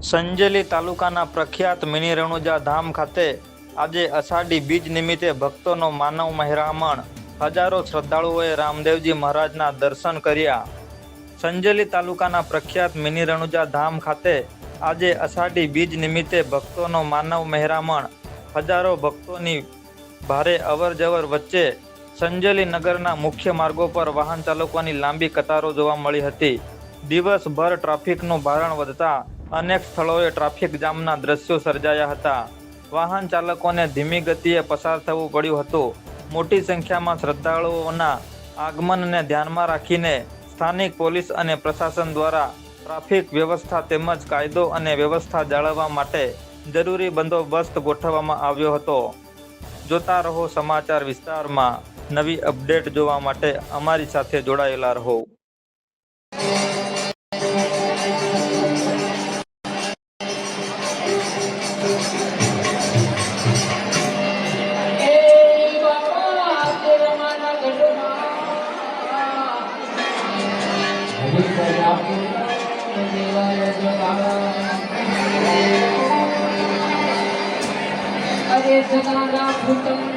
સંજેલી તાલુકાના પ્રખ્યાત મિની રણુજા ધામ ખાતે આજે અષાઢી બીજ નિમિત્તે ભક્તોનો માનવ મહેરામણ. હજારો શ્રદ્ધાળુઓએ રામદેવજી મહારાજના દર્શન કર્યા. સંજેલી તાલુકાના પ્રખ્યાત મિની રણુજા ધામ ખાતે આજે અષાઢી બીજ નિમિત્તે ભક્તોનો માનવ મહેરામણ. હજારો ભક્તોની ભારે અવરજવર વચ્ચે સંજેલી નગરના મુખ્ય માર્ગો પર વાહન ચાલકોની લાંબી કતારો જોવા મળી હતી. દિવસભર ટ્રાફિકનું ભારણ વધતા અનેક સ્થળોએ ટ્રાફિક જામના દ્રશ્યો સર્જાયા હતા. વાહન ચાલકોને ધીમી ગતિએ પસાર થવું પડ્યું હતું. મોટી સંખ્યામાં શ્રદ્ધાળુઓના આગમનને ધ્યાનમાં રાખીને સ્થાનિક પોલીસ અને પ્રશાસન દ્વારા ટ્રાફિક વ્યવસ્થા તેમજ કાયદો અને વ્યવસ્થા જાળવવા માટે જરૂરી બંદોબસ્ત ગોઠવવામાં આવ્યો હતો. જોતા રહો સમાચાર વિસ્તારમાં. નવી અપડેટ જોવા માટે અમારી સાથે જોડાયેલા રહો. अरे सदा पुतम